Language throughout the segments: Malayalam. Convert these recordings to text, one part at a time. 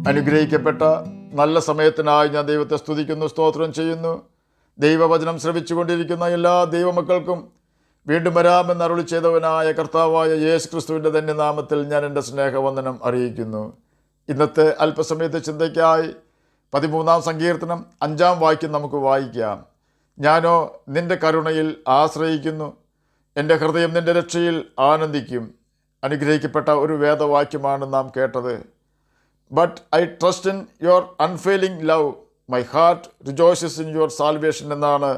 അനുഗ്രഹിക്കപ്പെട്ട നല്ല സമയത്തിനായി ഞാൻ ദൈവത്തെ സ്തുതിക്കുന്നു, സ്തോത്രം ചെയ്യുന്നു. ദൈവവചനം ശ്രവിച്ചുകൊണ്ടിരിക്കുന്ന എല്ലാ ദൈവമക്കൾക്കും വീണ്ടും വരാമെന്ന് അരുളി ചെയ്തവനായ കർത്താവായ യേശു ക്രിസ്തുവിൻ്റെ തന്നെ നാമത്തിൽ ഞാൻ എൻ്റെ സ്നേഹവന്ദനം അറിയിക്കുന്നു. ഇന്നത്തെ അല്പസമയത്തെ ചിന്തയ്ക്കായി 13-ാം സങ്കീർത്തനം 5-ാം വാക്യം നമുക്ക് വായിക്കാം. ഞാനോ നിൻ്റെ കരുണയിൽ ആശ്രയിക്കുന്നു, എൻ്റെ ഹൃദയം നിൻ്റെ രക്ഷയിൽ ആനന്ദിക്കും. അനുഗ്രഹിക്കപ്പെട്ട ഒരു വേദവാക്യമാണ് നാം കേട്ടത്. But I trust in your unfailing love, my heart rejoices in your salvation എന്നാണ്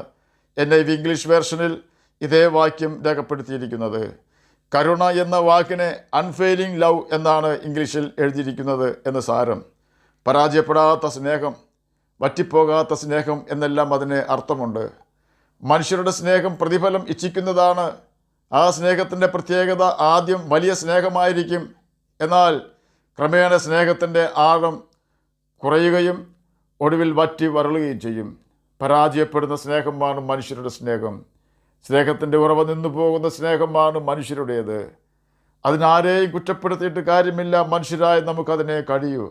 NIV ഇംഗ്ലീഷ് വേർഷനിൽ ഇതേ വാക്യം രേഖപ്പെടുത്തിയിരിക്കുന്നത്. കരുണ എന്ന വാക്കിനെ അൺഫെയിലിംഗ് ലവ് എന്നാണ് ഇംഗ്ലീഷിൽ എഴുതിയിരിക്കുന്നത് എന്ന് സാരം. പരാജയപ്പെടാത്ത സ്നേഹം, വറ്റിപ്പോകാത്ത സ്നേഹം എന്നെല്ലാം അതിന് അർത്ഥമുണ്ട്. മനുഷ്യരുടെ സ്നേഹം പ്രതിഫലം ഇച്ഛിക്കുന്നതാണ്. ആ സ്നേഹത്തിൻ്റെ പ്രത്യേകത ആദ്യം വലിയ സ്നേഹമായിരിക്കും, എന്നാൽ ക്രമേണ സ്നേഹത്തിൻ്റെ ആഴം കുറയുകയും ഒടുവിൽ വറ്റി വരളുകയും ചെയ്യും. പരാജയപ്പെടുന്ന സ്നേഹമാണ് മനുഷ്യരുടെ സ്നേഹം. സ്നേഹത്തിൻ്റെ ഉറവ നിന്നു പോകുന്ന സ്നേഹമാണ് മനുഷ്യരുടേത്. അതിനാരെയും കുറ്റപ്പെടുത്തിയിട്ട് കാര്യമില്ല, മനുഷ്യരായി നമുക്കതിനെ കഴിയൂ.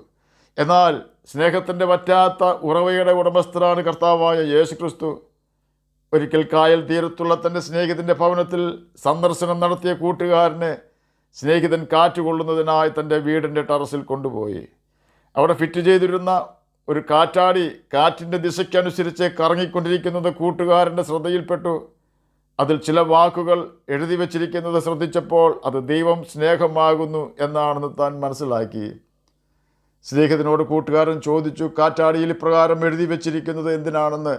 എന്നാൽ സ്നേഹത്തിൻ്റെ വറ്റാത്ത ഉറവയുടെ ഉടമസ്ഥനാണ് കർത്താവായ യേശു ക്രിസ്തു. ഒരിക്കൽ കായൽ തീരത്തുള്ള തൻ്റെ സ്നേഹിതൻ്റെ ഭവനത്തിൽ സന്ദർശനം നടത്തിയ കൂട്ടുകാരനെ സ്നേഹിതൻ കാറ്റുകൊള്ളുന്നതിനായി തൻ്റെ വീടിൻ്റെ ടെറസിൽ കൊണ്ടുപോയി. അവിടെ ഫിറ്റ് ചെയ്തിരുന്ന ഒരു കാറ്റാടി കാറ്റിൻ്റെ ദിശയ്ക്കനുസരിച്ച് കറങ്ങിക്കൊണ്ടിരിക്കുന്നത് കൂട്ടുകാരൻ്റെ ശ്രദ്ധയിൽപ്പെട്ടു. അതിൽ ചില വാക്കുകൾ എഴുതി വച്ചിരിക്കുന്നത് ശ്രദ്ധിച്ചപ്പോൾ അത് ദൈവം സ്നേഹമാകുന്നു എന്നാണെന്ന് താൻ മനസ്സിലാക്കി. സ്നേഹിതനോട് കൂട്ടുകാരൻ ചോദിച്ചു, കാറ്റാടിയിൽ ഇപ്രകാരം എഴുതി വച്ചിരിക്കുന്നത് എന്തിനാണെന്ന്.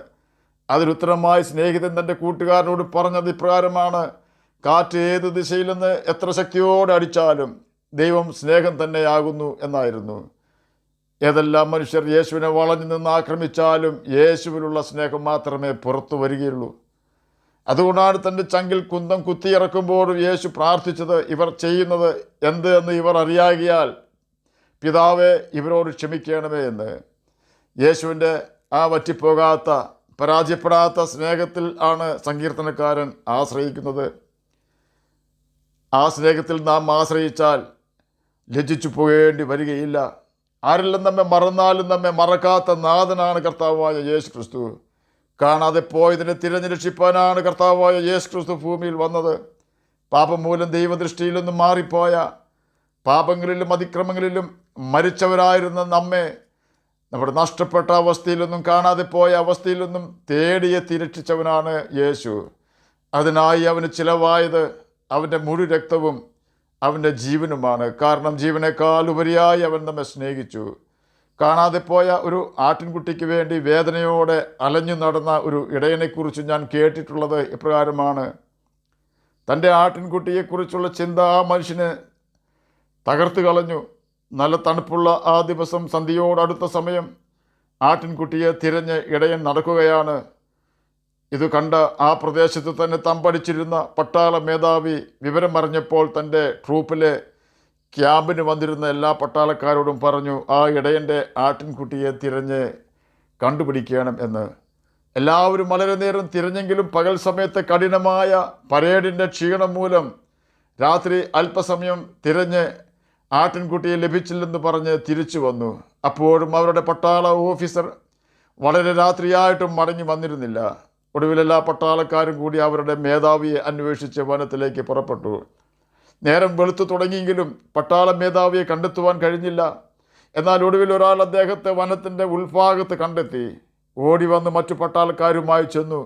അതിനുത്തരമായി സ്നേഹിതൻ തൻ്റെ കൂട്ടുകാരനോട് പറഞ്ഞത് ഇപ്രകാരമാണ്: കാറ്റ് ഏത് ദിശയിൽ നിന്ന് എത്ര ശക്തിയോടെ അടിച്ചാലും ദൈവം സ്നേഹം തന്നെയാകുന്നു എന്നായിരുന്നു. ഏതെല്ലാം മനുഷ്യർ യേശുവിനെ വളഞ്ഞു നിന്ന് ആക്രമിച്ചാലും യേശുവിലുള്ള സ്നേഹം മാത്രമേ പുറത്തു വരികയുള്ളൂ. അതുകൊണ്ടാണ് തൻ്റെ ചങ്കിൽ കുന്തം കുത്തിയിറക്കുമ്പോഴും യേശു പ്രാർത്ഥിച്ചത്, ഇവർ ചെയ്യുന്നത് എന്ത് എന്ന് ഇവർ അറിയാകിയാൽ പിതാവേ ഇവരോട് ക്ഷമിക്കണമേ എന്ന്. യേശുവിൻ്റെ ആ വറ്റിപ്പോകാത്ത പരാജയപ്പെടാത്ത സ്നേഹത്തിൽ ആണ് സങ്കീർത്തനക്കാരൻ ആശ്രയിക്കുന്നത്. ആ സ്നേഹത്തിൽ നാം ആശ്രയിച്ചാൽ ലജ്ജിച്ചു പോകേണ്ടി വരികയില്ല. ആരെല്ലാം നമ്മെ മറന്നാലും നമ്മെ മറക്കാത്ത നാഥനാണ് കർത്താവായ യേശു ക്രിസ്തു. കാണാതെ പോയതിനെ തിരഞ്ഞു രക്ഷിപ്പാനാണ് കർത്താവായ യേശു ക്രിസ്തു ഭൂമിയിൽ വന്നത്. പാപം മൂലം ദൈവദൃഷ്ടിയിൽ നിന്നും മാറിപ്പോയ, പാപങ്ങളിലും അതിക്രമങ്ങളിലും മരിച്ചവരായിരുന്ന നമ്മെ നമ്മുടെ നഷ്ടപ്പെട്ട അവസ്ഥയിൽ നിന്നും കാണാതെ പോയ അവസ്ഥയിൽ നിന്നും തേടിയെത്തി രക്ഷിച്ചവനാണ് യേശു. അതിനായി അവന് ചിലവായത് അവൻ്റെ മുഴു രക്തവും അവൻ്റെ ജീവനുമാണ്. കാരണം ജീവനേക്കാൾ ഉപരിയായി അവൻ നമ്മെ സ്നേഹിച്ചു. കാണാതെ പോയ ഒരു ആട്ടിൻകുട്ടിക്ക് വേണ്ടി വേദനയോടെ അലഞ്ഞു നടന്ന ഒരു ഇടയനെക്കുറിച്ച് ഞാൻ കേട്ടിട്ടുള്ളത് ഇപ്രകാരമാണ്: തൻ്റെ ആട്ടിൻകുട്ടിയെക്കുറിച്ചുള്ള ചിന്ത ആ മനുഷ്യനെ തകർത്ത് കളഞ്ഞു. നല്ല തണുപ്പുള്ള ആ ദിവസം, സന്ധ്യയോടടുത്ത സമയം, ആട്ടിൻകുട്ടിയെ തിരഞ്ഞ് ഇടയൻ നടക്കുകയാണ്. ഇത് കണ്ട ആ പ്രദേശത്ത് തന്നെ തമ്പടിച്ചിരുന്ന പട്ടാള മേധാവി വിവരം അറിഞ്ഞപ്പോൾ തൻ്റെ ട്രൂപ്പിലെ ക്യാമ്പിന് വന്നിരുന്ന എല്ലാ പട്ടാളക്കാരോടും പറഞ്ഞു, ആ ഇടയൻ്റെ ആട്ടിൻകുട്ടിയെ തിരഞ്ഞ് കണ്ടുപിടിക്കണം എന്ന്. എല്ലാവരും വളരെ നേരം തിരഞ്ഞെങ്കിലും പകൽ സമയത്തെ കഠിനമായ പരേഡിൻ്റെ ക്ഷീണം മൂലം രാത്രി അല്പസമയം തിരഞ്ഞ് ആട്ടിൻകുട്ടിയെ ലഭിച്ചില്ലെന്ന് പറഞ്ഞ് തിരിച്ചു വന്നു. അപ്പോഴും അവരുടെ പട്ടാള ഓഫീസർ വളരെ രാത്രിയായിട്ടും മടങ്ങി വന്നിരുന്നില്ല. ഒടുവിൽ എല്ലാ പട്ടാളക്കാരും കൂടി അവരുടെ മേധാവിയെ അന്വേഷിച്ച് വനത്തിലേക്ക് പുറപ്പെട്ടു. നേരം വെളുത്തു തുടങ്ങിയെങ്കിലും പട്ടാള മേധാവിയെ കണ്ടെത്തുവാൻ കഴിഞ്ഞില്ല. എന്നാൽ ഒടുവിൽ ഒരാൾ അദ്ദേഹത്തെ വനത്തിൻ്റെ ഉൾഭാഗത്ത് കണ്ടെത്തി. ഓടി വന്ന് മറ്റു പട്ടാളക്കാരുമായി ചെന്നു.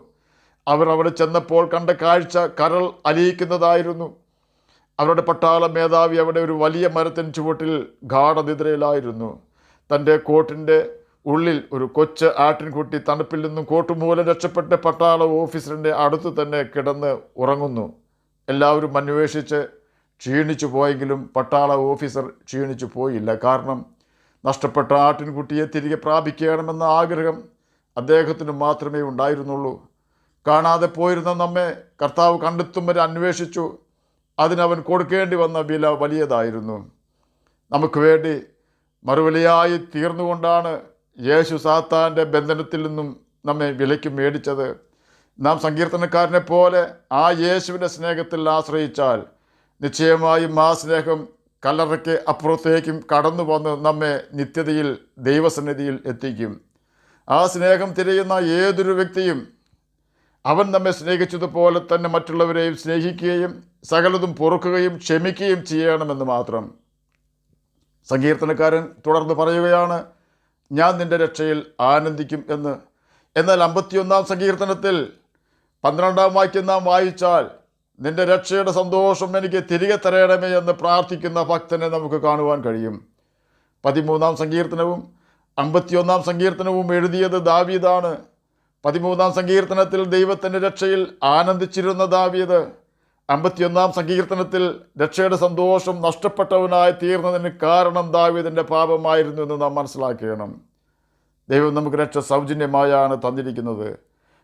അവർ അവിടെ ചെന്നപ്പോൾ കണ്ട കാഴ്ച കരൾ അലിയിക്കുന്നതായിരുന്നു. അവരുടെ പട്ടാള മേധാവി അവിടെ ഒരു വലിയ മരത്തിൻ ചുവട്ടിൽ ഗാഠനിദ്രയിലായിരുന്നു. തൻ്റെ കോട്ടിൻ്റെ ഉള്ളിൽ ഒരു കൊച്ച് ആട്ടിൻകുട്ടി തണുപ്പിൽ നിന്നും കോട്ടുമൂലം രക്ഷപ്പെട്ട പട്ടാള ഓഫീസറിൻ്റെ അടുത്ത് തന്നെ കിടന്ന് ഉറങ്ങുന്നു. എല്ലാവരും അന്വേഷിച്ച് ക്ഷീണിച്ചു പോയെങ്കിലും പട്ടാള ഓഫീസർ ക്ഷീണിച്ചു പോയില്ല. കാരണം നഷ്ടപ്പെട്ട ആട്ടിൻകുട്ടിയെ തിരികെ പ്രാപിക്കണമെന്ന ആഗ്രഹം അദ്ദേഹത്തിന് മാത്രമേ ഉണ്ടായിരുന്നുള്ളൂ. കാണാതെ പോയിരുന്ന നമ്മെ കർത്താവ് കണ്ടെത്തും വരെ അന്വേഷിച്ചു. അതിനവൻ കൊടുക്കേണ്ടി വന്ന വില വലിയതായിരുന്നു. നമുക്ക് വേണ്ടി മറുവിലയായി തീർന്നുകൊണ്ടാണ് യേശു സാത്താൻ്റെ ബന്ധനത്തിൽ നിന്നും നമ്മെ വിലയ്ക്ക് മേടിച്ചത്. നാം സങ്കീർത്തനക്കാരനെ പോലെ ആ യേശുവിൻ്റെ സ്നേഹത്തിൽ ആശ്രയിച്ചാൽ നിശ്ചയമായും ആ സ്നേഹം കല്ലറയ്ക്ക് അപ്പുറത്തേക്കും കടന്നു വന്ന് നമ്മെ നിത്യതയിൽ ദൈവസന്നിധിയിൽ എത്തിക്കും. ആ സ്നേഹം തിരയുന്ന ഏതൊരു വ്യക്തിയും അവൻ നമ്മെ സ്നേഹിച്ചതുപോലെ തന്നെ മറ്റുള്ളവരെയും സ്നേഹിക്കുകയും സകലതും പൊറുക്കുകയും ക്ഷമിക്കുകയും ചെയ്യണമെന്ന് മാത്രം. സങ്കീർത്തനക്കാരൻ തുടർന്ന് പറയുകയാണ്, ഞാൻ നിൻ്റെ രക്ഷയിൽ ആനന്ദിക്കും എന്ന്. എന്നാൽ 51-ാം സങ്കീർത്തനത്തിൽ 12-ാം വാക്യം നാം വായിച്ചാൽ, നിൻ്റെ രക്ഷയുടെ സന്തോഷം എനിക്ക് തിരികെ തരയണമേ എന്ന് പ്രാർത്ഥിക്കുന്ന ഭക്തനെ നമുക്ക് കാണുവാൻ കഴിയും. 13-ാം സങ്കീർത്തനവും 51-ാം സങ്കീർത്തനവും എഴുതിയത് ദാവീദാണ്. 13-ാം സങ്കീർത്തനത്തിൽ ദൈവത്തിൻ്റെ രക്ഷയിൽ ആനന്ദിച്ചിരുന്ന ദാവീദ് 51-ാം സങ്കീർത്തനത്തിൽ രക്ഷയുടെ സന്തോഷം നഷ്ടപ്പെട്ടവനായി തീർന്നതിന് കാരണം ദാവീദിൻ്റെ പാപമായിരുന്നു എന്ന് നാം മനസ്സിലാക്കണം. ദൈവം നമുക്ക് രക്ഷ സൗജന്യമായാണ് തന്നിരിക്കുന്നത്.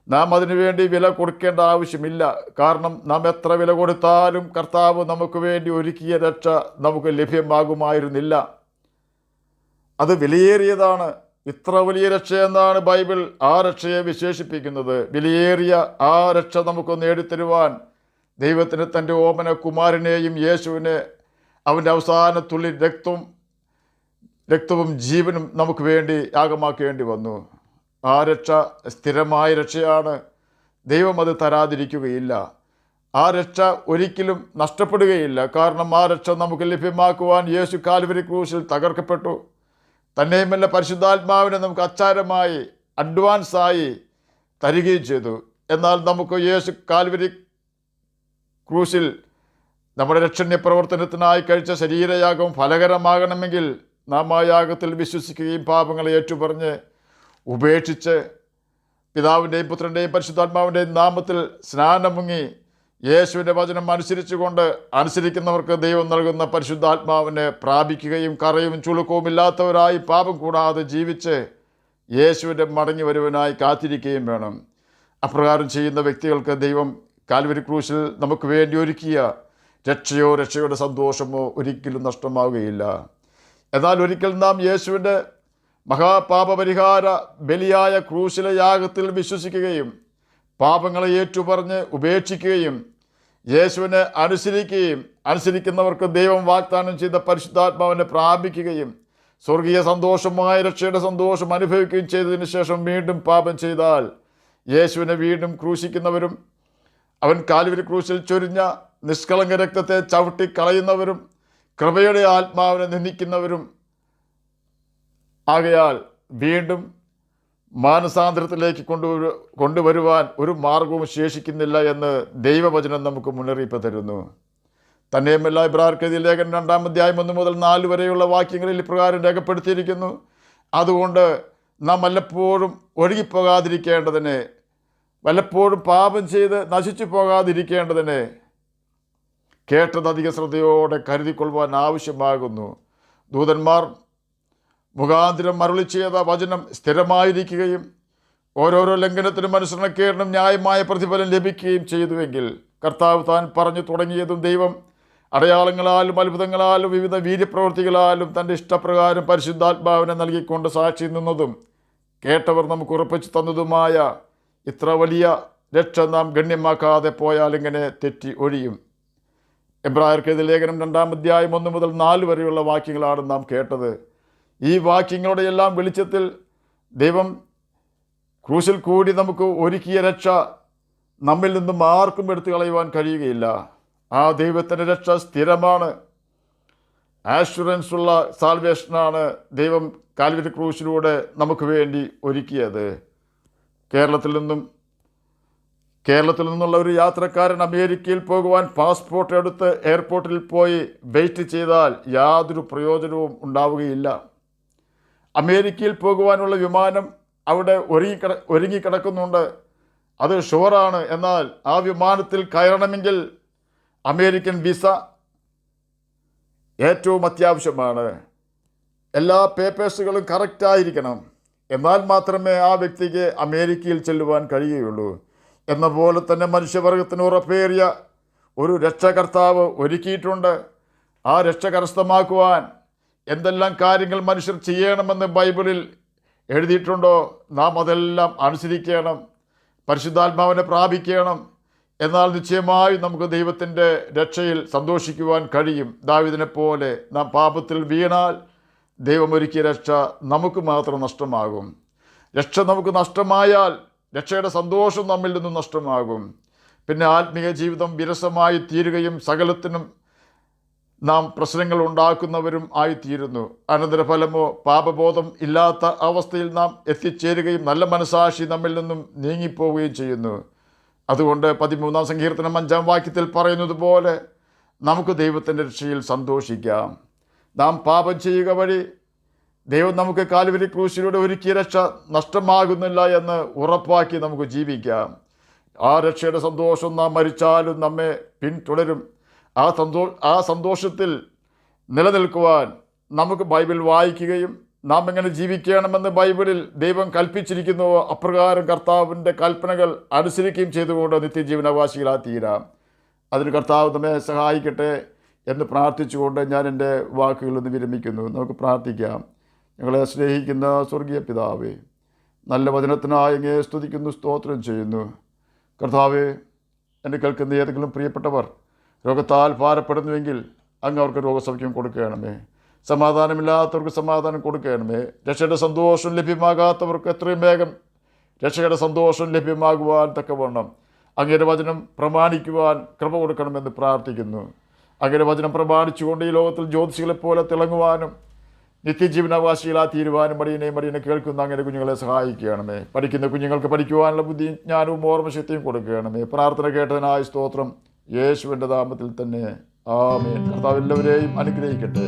നാം അതിനുവേണ്ടി വില കൊടുക്കേണ്ട ആവശ്യമില്ല. കാരണം നാം എത്ര വില കൊടുത്താലും കർത്താവ് നമുക്ക് വേണ്ടി ഒരുക്കിയ രക്ഷ നമുക്ക് ലഭ്യമാകുമായിരുന്നില്ല. അത് വിലയേറിയതാണ്. ഇത്ര വലിയ രക്ഷയെന്നാണ് ബൈബിൾ ആ രക്ഷയെ വിശേഷിപ്പിക്കുന്നത്. വിലയേറിയ ആ രക്ഷ നമുക്ക് നേടിത്തരുവാൻ ദൈവത്തിന് തൻ്റെ ഓമന കുമാരനെയും യേശുവിനെ അവൻ്റെ അവസാന തുള്ളി രക്തവും ജീവനും നമുക്ക് വേണ്ടി യാഗമാക്കേണ്ടി വന്നു. ആ രക്ഷ സ്ഥിരമായ രക്ഷയാണ്. ദൈവം അത് തരാതിരിക്കുകയില്ല. ആ രക്ഷ ഒരിക്കലും നഷ്ടപ്പെടുകയില്ല. കാരണം ആ രക്ഷ നമുക്ക് ലഭ്യമാക്കുവാൻ യേശു കാൽവരി ക്രൂശിൽ തകർക്കപ്പെട്ടു. തന്നെയുമല്ല, പരിശുദ്ധാത്മാവിനെ നമുക്ക് അച്ചാരമായി അഡ്വാൻസായി തരികയും ചെയ്തു. എന്നാൽ നമുക്ക് യേശു കാൽവരി ക്രൂശിൽ നമ്മുടെ രക്ഷണ്യ പ്രവർത്തനത്തിനായി കഴിച്ച ശരീരയാഗം ഫലകരമാകണമെങ്കിൽ നാം ആ യാഗത്തിൽ വിശ്വസിക്കുകയും പാപങ്ങളെ ഏറ്റുപറഞ്ഞ് ഉപേക്ഷിച്ച് പിതാവിൻ്റെയും പുത്രൻ്റെയും പരിശുദ്ധാത്മാവിൻ്റെയും നാമത്തിൽ സ്നാനം മുങ്ങി യേശുവിൻ്റെ വചനം അനുസരിക്കുന്നവർക്ക് ദൈവം നൽകുന്ന പരിശുദ്ധാത്മാവിനെ പ്രാപിക്കുകയും കറയും ചുളുക്കവും ഇല്ലാത്തവരായി പാപം കൂടാതെ ജീവിച്ച് യേശുവിൻ്റെ മടങ്ങി വരുവാനായി കാത്തിരിക്കുകയും വേണം. അപ്രകാരം ചെയ്യുന്ന വ്യക്തികൾക്ക് ദൈവം കാൽവരി ക്രൂശിൽ നമുക്ക് വേണ്ടി ഒരുക്കിയ രക്ഷയുടെ സന്തോഷമോ ഒരിക്കലും നഷ്ടമാവുകയില്ല. എന്നാൽ ഒരിക്കൽ നാം യേശുവിൻ്റെ മഹാപാപപരിഹാര ബലിയായ ക്രൂശിലെ യാഗത്തിൽ വിശ്വസിക്കുകയും പാപങ്ങളെ ഏറ്റുപറഞ്ഞ് ഉപേക്ഷിക്കുകയും യേശുവിനെ അനുസരിക്കുന്നവർക്ക് ദൈവം വാഗ്ദാനം ചെയ്ത പരിശുദ്ധാത്മാവിനെ പ്രാപിക്കുകയും സ്വർഗീയ സന്തോഷമായ രക്ഷയുടെ സന്തോഷം അനുഭവിക്കുകയും ചെയ്തതിന് ശേഷം വീണ്ടും പാപം ചെയ്താൽ യേശുവിനെ വീണ്ടും ക്രൂശിക്കുന്നവരും അവൻ കാൽവരി ക്രൂശിൽ ചൊരിഞ്ഞ നിഷ്കളങ്ക രക്തത്തെ ചവിട്ടിക്കളയുന്നവരും കൃപയുടെ ആത്മാവിനെ നിന്ദിക്കുന്നവരും ആകയാൽ വീണ്ടും മാനസാന്തരത്തിലേക്ക് കൊണ്ടുവരുവാൻ ഒരു മാർഗവും ശേഷിക്കുന്നില്ല എന്ന് ദൈവവചനം നമുക്ക് മുന്നറിയിപ്പ് തരുന്നു. തന്നെയുമല്ല, ഇബ്രായർക്കെഴുതിയ ലേഖനം 2-ാം അധ്യായം 1 മുതൽ 4 വരെയുള്ള വാക്യങ്ങളിൽ ഇപ്രകാരം രേഖപ്പെടുത്തിയിരിക്കുന്നു. അതുകൊണ്ട് നാം വല്ലപ്പോഴും ഒഴുകിപ്പോകാതിരിക്കേണ്ടതിന്, വല്ലപ്പോഴും പാപം ചെയ്ത് നശിച്ചു പോകാതിരിക്കേണ്ടതിന് കേട്ടത് അധിക ശ്രദ്ധയോടെ കരുതിക്കൊള്ളുവാൻ ആവശ്യമാകുന്നു. ദൂതന്മാർ മുഖാന്തരം അരുളി ചെയ്ത വചനം സ്ഥിരമായിരിക്കുകയും ഓരോരോ ലംഘനത്തിനും അനുസരണക്കേടിനും ന്യായമായ പ്രതിഫലം ലഭിക്കുകയും ചെയ്തുവെങ്കിൽ കർത്താവ് താൻ പറഞ്ഞു തുടങ്ങിയതും ദൈവം അടയാളങ്ങളാലും അത്ഭുതങ്ങളാലും വിവിധ വീര്യപ്രവൃത്തികളാലും തൻ്റെ ഇഷ്ടപ്രകാരം പരിശുദ്ധാത്മാവിനെ നൽകിക്കൊണ്ട് സാക്ഷി നിന്നതും കേട്ടവർ നമുക്ക് ഉറപ്പിച്ചു തന്നതുമായ ഇത്ര വലിയ രക്ഷ നാം ഗണ്യമാക്കാതെ പോയാൽ ഇങ്ങനെ തെറ്റി ഒഴിയും. എബ്രായർക്കെഴുതിയ ലേഖനം 2-ാം അധ്യായം 1 മുതൽ 4 വരെയുള്ള വാക്യങ്ങളാണ് നാം കേട്ടത്. ഈ വാക്യങ്ങളുടെ എല്ലാം വെളിച്ചത്തിൽ ദൈവം ക്രൂശിൽ കൂടി നമുക്ക് ഒരുക്കിയ രക്ഷ നമ്മിൽ നിന്നും ആർക്കും എടുത്തു കളയുവാൻ കഴിയുകയില്ല. ആ ദൈവത്തിൻ്റെ രക്ഷ സ്ഥിരമാണ്. ആഷുറൻസ് ഉള്ള സാൽവേഷനാണ് ദൈവം കാൽവരി ക്രൂശിലൂടെ നമുക്ക് വേണ്ടി ഒരുക്കിയത്. കേരളത്തിൽ നിന്നുള്ള ഒരു യാത്രക്കാരൻ അമേരിക്കയിൽ പോകുവാൻ പാസ്പോർട്ട് എടുത്ത് എയർപോർട്ടിൽ പോയി വെയിറ്റ് ചെയ്താൽ യാതൊരു പ്രയോജനവും ഉണ്ടാവുകയില്ല. അമേരിക്കയിൽ പോകുവാനുള്ള വിമാനം അവിടെ ഒരുങ്ങിക്കിടക്കുന്നുണ്ട്. അത് ഷുവറാണ്. എന്നാൽ ആ വിമാനത്തിൽ കയറണമെങ്കിൽ അമേരിക്കൻ വിസ ഏറ്റവും അത്യാവശ്യമാണ്. എല്ലാ പേപ്പേഴ്സുകളും കറക്റ്റായിരിക്കണം. എന്നാൽ മാത്രമേ ആ വ്യക്തിക്ക് അമേരിക്കയിൽ ചെല്ലുവാൻ കഴിയുകയുള്ളൂ. എന്ന പോലെ തന്നെ മനുഷ്യവർഗത്തിന് ഉറപ്പേറിയ ഒരു രക്ഷകർത്താവ് ഒരുക്കിയിട്ടുണ്ട്. ആ രക്ഷ കരസ്ഥമാക്കുവാൻ എന്തെല്ലാം കാര്യങ്ങൾ മനുഷ്യർ ചെയ്യണമെന്ന് ബൈബിളിൽ എഴുതിയിട്ടുണ്ടോ നാം അതെല്ലാം അനുസരിക്കണം. പരിശുദ്ധാത്മാവിനെ പ്രാപിക്കണം. എന്നാൽ നിശ്ചയമായും നമുക്ക് ദൈവത്തിൻ്റെ രക്ഷയിൽ സന്തോഷിക്കുവാൻ കഴിയും. ദാവീദിനെ പോലെ നാം പാപത്തിൽ വീണാൽ ദൈവമൊരുക്കിയ രക്ഷ നമുക്ക് മാത്രം നഷ്ടമാകും. രക്ഷ നമുക്ക് നഷ്ടമായാൽ രക്ഷയുടെ സന്തോഷം നമ്മിൽ നിന്നും നഷ്ടമാകും. പിന്നെ ആത്മീയ ജീവിതം വിരസമായി തീരുകയും സകലത്തിനും നാം പ്രശ്നങ്ങൾ ഉണ്ടാക്കുന്നവരും ആയിത്തീരുന്നു. അനന്തരഫലമോ പാപബോധം ഇല്ലാത്ത അവസ്ഥയിൽ നാം എത്തിച്ചേരുകയും നല്ല മനസാക്ഷി നമ്മിൽ നിന്നും നീങ്ങിപ്പോവുകയും ചെയ്യുന്നു. അതുകൊണ്ട് 13-ാം സങ്കീർത്തനം 5-ാം വാക്യത്തിൽ പറയുന്നത് പോലെ നമുക്ക് ദൈവത്തിൻ്റെ രക്ഷയിൽ സന്തോഷിക്കാം. നാം പാപം ചെയ്യുക വഴി ദൈവം നമുക്ക് കാൽവരി ക്രൂശിലൂടെ ഒരുക്കിയ രക്ഷ നഷ്ടമാകുന്നില്ല എന്ന് ഉറപ്പാക്കി നമുക്ക് ജീവിക്കാം. ആ രക്ഷയുടെ സന്തോഷം നാം മരിച്ചാലും നമ്മെ പിന്തുടരും. ആ സന്തോഷത്തിൽ നിലനിൽക്കുവാൻ നമുക്ക് ബൈബിൾ വായിക്കുകയും നാം എങ്ങനെ ജീവിക്കണമെന്ന് ബൈബിളിൽ ദൈവം കൽപ്പിച്ചിരിക്കുന്നുവോ അപ്രകാരം കർത്താവിൻ്റെ കൽപ്പനകൾ അനുസരിക്കുകയും ചെയ്തുകൊണ്ട് നിത്യജീവനാവകാശികളായി തീരാം. അതിന് കർത്താവ് നമ്മെ സഹായിക്കട്ടെ എന്ന് പ്രാർത്ഥിച്ചുകൊണ്ട് ഞാൻ എൻ്റെ വാക്കുകളിൽ നിന്ന് വിരമിക്കുന്നു. നമുക്ക് പ്രാർത്ഥിക്കാം. ഞങ്ങളെ സ്നേഹിക്കുന്ന സ്വർഗീയ പിതാവേ, നല്ല വചനത്തിനായി അങ്ങേ സ്തുതിക്കുന്നു, സ്തോത്രം ചെയ്യുന്നു. കർത്താവേ, എന്നെ കേൾക്കുന്ന ഏതെങ്കിലും പ്രിയപ്പെട്ടവർ രോഗത്താൽ ഭാരപ്പെടുന്നുവെങ്കിൽ അങ്ങ് അവർക്ക് രോഗസൗഖ്യം കൊടുക്കണമേ. സമാധാനമില്ലാത്തവർക്ക് സമാധാനം കൊടുക്കണമേ. രക്ഷയുടെ സന്തോഷം ലഭ്യമാകാത്തവർക്ക് എത്രയും വേഗം രക്ഷയുടെ സന്തോഷം ലഭ്യമാകുവാൻ തക്കവണ്ണം അങ്ങയുടെ വചനം പ്രമാണിക്കുവാൻ കൃപ കൊടുക്കണമെന്ന് പ്രാർത്ഥിക്കുന്നു. അങ്ങയുടെ വചനം പ്രമാണിച്ചുകൊണ്ട് ഈ ലോകത്തിൽ ജ്യോതിഷികളെപ്പോലെ തിളങ്ങുവാനും നിത്യജീവനാവകാശികളായി തീരുവാനും മടിയനെ കേൾക്കുന്ന അങ്ങനെ കുഞ്ഞുങ്ങളെ സഹായിക്കുകയാണമേ. പഠിക്കുന്ന കുഞ്ഞുങ്ങൾക്ക് പഠിക്കുവാനുള്ള ബുദ്ധി, ജ്ഞാനവും ഓർമ്മശക്തിയും കൊടുക്കുകയാണമേ. പ്രാർത്ഥന കേട്ടതിനായി സ്തോത്രം. യേശുവിൻ്റെ നാമത്തിൽ തന്നെ ആമേൻ. കർത്താവ് എല്ലാവരെയും അനുഗ്രഹിക്കട്ടെ.